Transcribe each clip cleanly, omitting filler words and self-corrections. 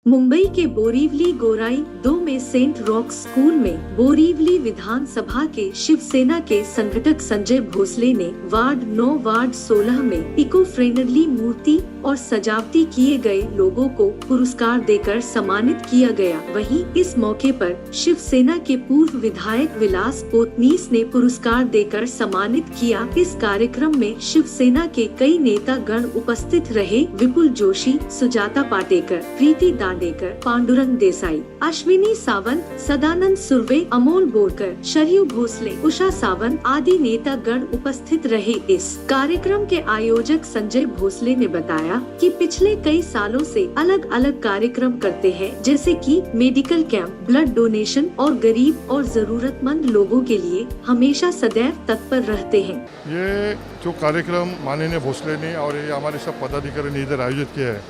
मुंबई के बोरीवली गोराई 2 में Saint rock school में बोरीवली विधानसभा के शिवसेना के संगठक संजय भोसले ने वार्ड 9 वार्ड 16 में इको फ्रेंडली मूर्ति और सजावटी किए गए लोगों को पुरस्कार देकर सम्मानित किया गया। वहीं इस मौके पर शिवसेना के पूर्व विधायक विलास पोतनीस ने पुरस्कार देकर सम्मानित किया। इस कार्यक्रम में शिवसेना के कई नेता गण उपस्थित रहे। विपुल जोशी, सुजाता पाटेकर, प्रीति दांडेकर, पांडुरंग देसाई, अश्विनी सावंत, सदानंद सुर्वे, अमोल बोरकर, शरयू भोसले, उषा सावंत आदि नेता गण उपस्थित रहे। इस कार्यक्रम के आयोजक संजय भोसले ने बताया कि पिछले कई सालों से अलग अलग कार्यक्रम करते हैं, जैसे कि मेडिकल कैंप, ब्लड डोनेशन और गरीब और जरूरतमंद लोगों के लिए हमेशा सदैव तत्पर रहते हैं। ये जो कार्यक्रम माननीय भोसले ने और ये हमारे सब पदाधिकारी ने इधर आयोजित किया है,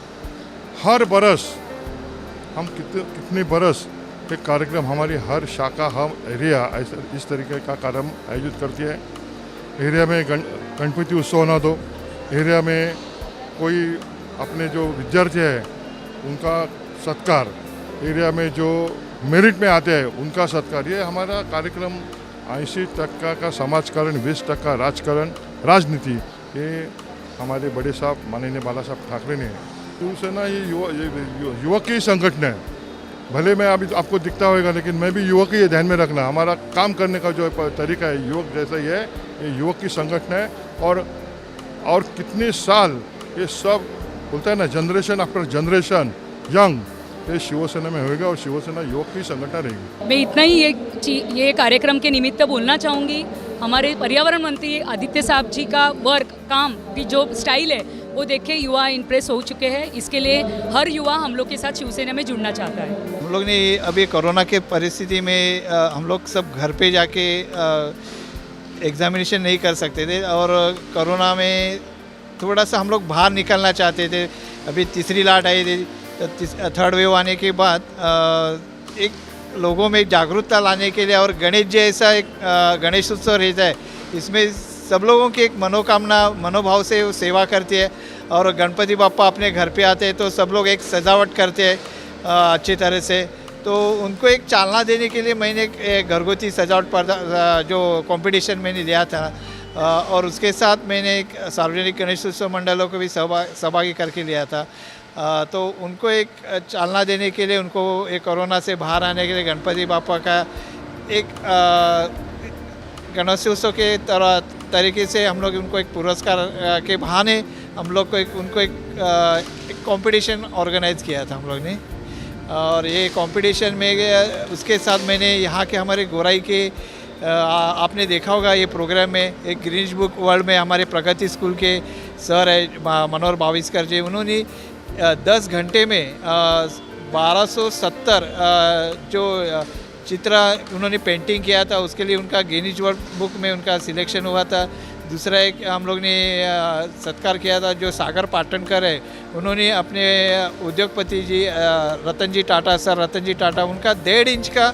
हर बरस हम कितने बरस एक कार्यक्रम हमारी हर शाखा हम एरिया इस तरीके का कार्यक्रम आयोजित करती है। एरिया में गणपति उत्सव ना दो, एरिया में कोई अपने जो विद्यार्थी है उनका सत्कार, एरिया में जो मेरिट में आते हैं उनका सत्कार, ये हमारा कार्यक्रम 80% का समाजकरण, 20% राजकारण, राजनीति, ये हमारे बड़े साहब माननीय बाला साहब ठाकरे ने। शिवसेना ये युवक ही संगठन है। भले मैं अभी आपको दिखता होगा, लेकिन मैं भी युवक ही ध्यान में रखना। हमारा काम करने का जो तरीका है युवक जैसा ही है। ये युवक की संगठन है और कितने साल ये सब बोलता है ना, जनरेशन आफ्टर जनरेशन यंग, ये शिवसेना में होगा और शिवसेना युवक की संगठन रहेगी। मैं इतना ही ये कार्यक्रम के निमित्त बोलना चाहूँगी। हमारे पर्यावरण मंत्री आदित्य साहब जी का वर्क, काम की जो स्टाइल है वो देख के युवा इम्प्रेस हो चुके हैं। इसके लिए हर युवा हम लोग के साथ शिवसेना में जुड़ना चाहता है। हम लोग ने अभी कोरोना के परिस्थिति में हम लोग सब घर पे जाके एग्जामिनेशन नहीं कर सकते थे और कोरोना में थोड़ा सा हम लोग बाहर निकलना चाहते थे। अभी तीसरी लाट आई थी, थर्ड वेव आने के बाद एक लोगों में जागरूकता लाने के लिए और गणेश जैसा एक गणेश उत्सव रहता है, इसमें सब लोगों की एक मनोकामना मनोभाव से वो सेवा करती है। और गणपति बापा अपने घर पे आते हैं तो सब लोग एक सजावट करते हैं अच्छी तरह से। तो उनको एक चालना देने के लिए मैंने एक घरगुती सजावट पर जो कंपटीशन मैंने लिया था और उसके साथ मैंने एक सार्वजनिक गणेश उत्सव मंडलों को भी सहभागी करके लिया था। तो उनको एक चालना देने के लिए, उनको एक कोरोना से बाहर आने के लिए गणपति बापा का एक गणेशोत्सव के तरीके से हम लोग उनको एक पुरस्कार के बहाने हम लोग को उनको एक कंपटीशन ऑर्गेनाइज किया था हम लोग ने। और ये कंपटीशन में उसके साथ मैंने यहाँ के हमारे गोराई के आपने देखा होगा ये प्रोग्राम में एक ग्रीनिश बुक वर्ल्ड में हमारे प्रगति स्कूल के सर है मनोहर बाविस्कर जी, उन्होंने 10 घंटे में 1270 जो चित्र उन्होंने पेंटिंग किया था, उसके लिए उनका गिनीज वर्ल्ड बुक में उनका सिलेक्शन हुआ था। दूसरा एक हम लोग ने सत्कार किया था जो सागर पाटनकर है, उन्होंने अपने उद्योगपति जी रतन जी टाटा, सर रतन जी टाटा, उनका 1.5 इंच का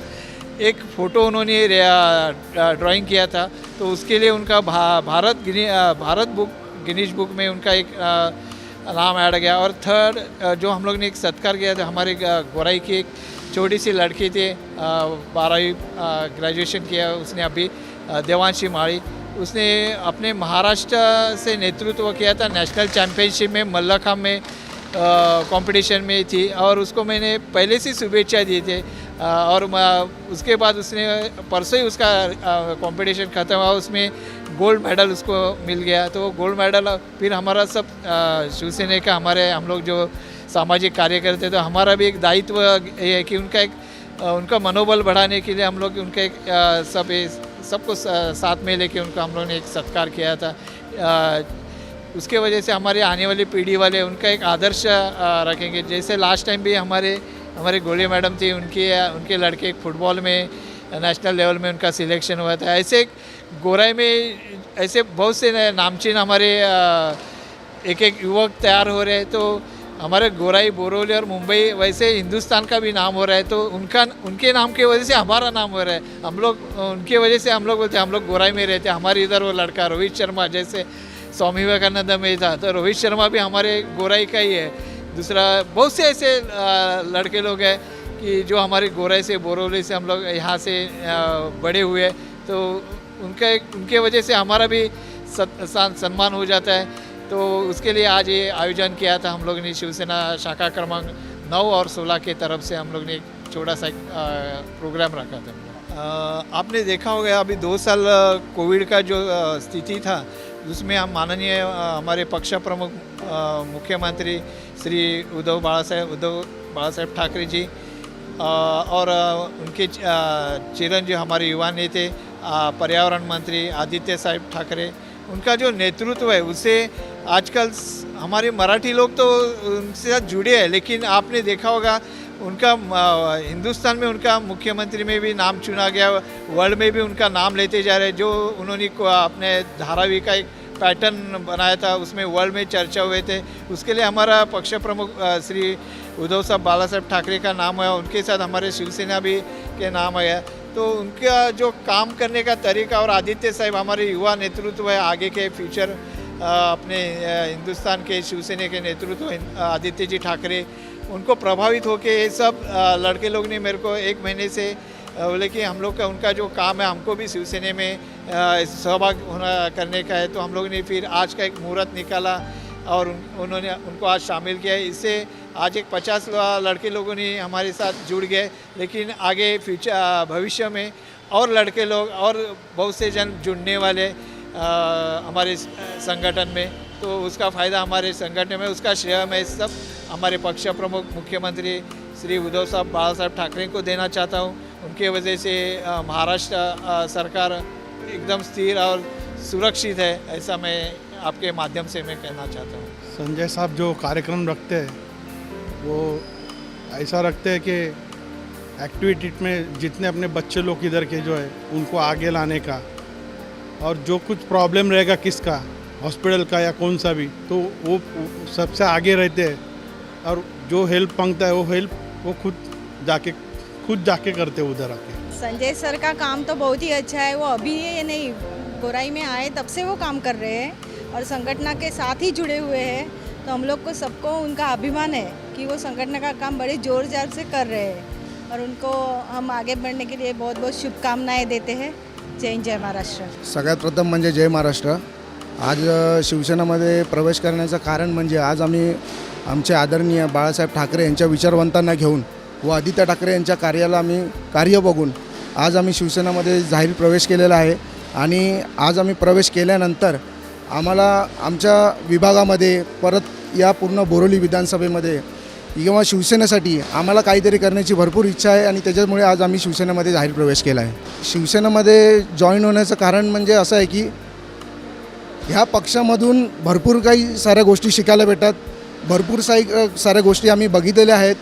एक फ़ोटो उन्होंने ड्राइंग किया था। तो उसके लिए उनका भारत बुक गिनीज बुक में उनका एक नाम ऐड गया। और थर्ड जो हम लोग ने एक सत्कार किया था, हमारे गोराई की एक छोटी सी लड़की थी, 12वीं ग्रेजुएशन किया उसने अभी, देवांशी माड़ी, उसने अपने महाराष्ट्र से नेतृत्व किया था नेशनल चैम्पियनशिप में, मल्लखांब में कंपटीशन में थी और उसको मैंने पहले से शुभेच्छा दी थी। और उसके बाद उसने परसों ही उसका कंपटीशन ख़त्म हुआ, उसमें गोल्ड मेडल उसको मिल गया। तो गोल्ड मेडल फिर हमारा सब शिवसेना का हम लोग जो सामाजिक कार्य करते, तो हमारा भी एक दायित्व ये है कि उनका मनोबल बढ़ाने के लिए हम लोग उनका एक सबको साथ में लेके उनका हम लोग ने एक सत्कार किया था। उसके वजह से हमारे आने वाली पीढ़ी वाले उनका एक आदर्श रखेंगे। जैसे लास्ट टाइम भी हमारे गोली मैडम थी, उनके लड़के फुटबॉल में नेशनल लेवल में उनका सिलेक्शन हुआ था। ऐसे गोराई में ऐसे बहुत से नामचीन हमारे एक युवक तैयार हो रहे हैं। तो हमारे गोराई, बोरोली और मुंबई वैसे हिंदुस्तान का भी नाम हो रहा है, तो उनके नाम की वजह से हमारा नाम हो रहा है। हम लोग उनके वजह से हम लोग बोलते हैं हम लोग गोराई में रहते हैं। हमारे इधर वो लड़का रोहित शर्मा जैसे स्वामी विवेकानंद में था, तो रोहित शर्मा भी हमारे गोराई का ही है। दूसरा बहुत से ऐसे लड़के लोग हैं कि जो हमारे गोराई से बोरीवली से हम लोग यहाँ से बड़े हुए, तो उनके वजह से हमारा भी सम्मान हो जाता है। तो उसके लिए आज ये आयोजन किया था हम लोग ने शिवसेना शाखा क्रमांक 9 और 16 के तरफ से हम लोग ने एक छोटा सा प्रोग्राम रखा था। आपने देखा होगा अभी 2 साल कोविड का जो स्थिति था उसमें हम माननीय हमारे पक्ष प्रमुख मुख्यमंत्री श्री उद्धव बाळासाहेब ठाकरे जी और उनके चिरंजीव हमारे युवा नेता पर्यावरण मंत्री आदित्य साहब ठाकरे, उनका जो नेतृत्व है उससे आजकल हमारे मराठी लोग तो उनसे साथ जुड़े हैं, लेकिन आपने देखा होगा उनका हिंदुस्तान में उनका मुख्यमंत्री में भी नाम चुना गया, वर्ल्ड में भी उनका नाम लेते जा रहे हैं। जो उन्होंने अपने धारावाहिक का एक पैटर्न बनाया था उसमें वर्ल्ड में चर्चा हुए थे, उसके लिए हमारा पक्ष प्रमुख श्री उद्धव साहब बाळासाहेब ठाकरे का नाम है, उनके साथ हमारे शिवसेना भी के नाम है। तो उनका जो काम करने का तरीका और आदित्य साहब हमारे युवा नेतृत्व है, आगे के फ्यूचर अपने हिंदुस्तान के शिवसेना के नेतृत्व आदित्य जी ठाकरे, उनको प्रभावित होके ये सब लड़के लोग ने मेरे को 1 महीने से बोले कि हम लोग का उनका जो काम है हमको भी शिवसेना में सहभाग करने का है। तो हम लोग ने फिर आज का एक मुहूर्त निकाला और उन्होंने उनको आज शामिल किया है। इससे आज एक 50 लड़के लोगों ने हमारे साथ जुड़ गए, लेकिन आगे फ्यूचर भविष्य में और लड़के लोग और बहुत से जन जुड़ने वाले हमारे संगठन में, तो उसका फ़ायदा हमारे संगठन में, उसका श्रेय मैं सब हमारे पक्ष प्रमुख मुख्यमंत्री श्री उद्धव साहब बाळासाहेब ठाकरे को देना चाहता हूँ। उनके वजह से महाराष्ट्र सरकार एकदम स्थिर और सुरक्षित है, ऐसा मैं आपके माध्यम से मैं कहना चाहता हूँ। संजय साहब जो कार्यक्रम रखते हैं वो ऐसा रखते हैं कि एक्टिविटी में जितने अपने बच्चे लोग इधर के जो है उनको आगे लाने का, और जो कुछ प्रॉब्लम रहेगा किसका हॉस्पिटल का या कौन सा भी, तो वो सबसे आगे रहते हैं, और जो हेल्प मांगता है वो हेल्प वो खुद जाके करते हैं उधर आके। संजय सर का काम तो बहुत ही अच्छा है, वो अभी ये नहीं गोराई में आए तब से वो काम कर रहे हैं और संगठन के साथ ही जुड़े हुए हैं। तो हम लोग को सबको उनका अभिमान है कि वो संगठन का काम बड़े जोर जार से कर रहे हैं, और उनको हम आगे बढ़ने के लिए बहुत बहुत शुभकामनाएं देते हैं। जय हिंद, जय महाराष्ट्र। सगळ्यात प्रथम म्हणजे जय महाराष्ट्र। आज शिवसेनेमध्ये प्रवेश करण्याचं कारण म्हणजे आज आम्ही आमचे आदरणीय बाळासाहेब ठाकरे यांच्या विचारवंतांना घेऊन व आदित्य ठाकरे यांच्या कार्याला आम्ही कार्य बघून आज आम्ही शिवसेनेमध्ये जाहीर प्रवेश केलेला आहे। आणि आज आम्ही प्रवेश केल्यानंतर आम्हाला आमच्या विभागामध्ये परत या पूर्ण बोरिवली विधानसभेमध्ये किंवा शिवसेनेसाठी आम्हाला काहीतरी करण्याची भरपूर इच्छा आहे, आणि त्याच्यामुळे आज आम्ही शिवसेनेमध्ये जाहीर प्रवेश केला आहे। शिवसेनेमध्ये जॉईन होण्याचं कारण म्हणजे असं आहे की ह्या पक्षामधून भरपूर काही साऱ्या गोष्टी शिकायला भेटतात, भरपूर साऱ्या गोष्टी आम्ही बघितलेल्या आहेत,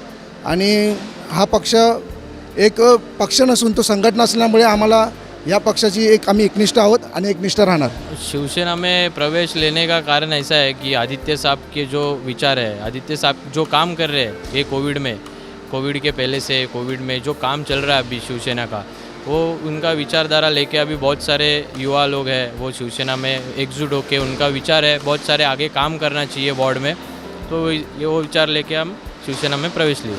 आणि हा पक्ष एक पक्ष नसून तो संघटना असल्यामुळे आम्हाला या पक्षाची आम्ही एकनिष्ठ आहोत आणि एकनिष्ठ राहणार। शिवसेना में प्रवेश लेने का कारण ऐसा है कि आदित्य साहब के जो विचार है, आदित्य साहब जो काम कर रहे हैं ये कोविड के पहले से कोविड में जो काम चल रहा है अभी शिवसेना का, वो उनका विचारधारा लेके अभी बहुत सारे युवा लोग हैं वो शिवसेना में एकजुट होकर, उनका विचार है बहुत सारे आगे काम करना चाहिए वार्ड में, तो ये वो विचार लेके हम शिवसेना में प्रवेश लिए।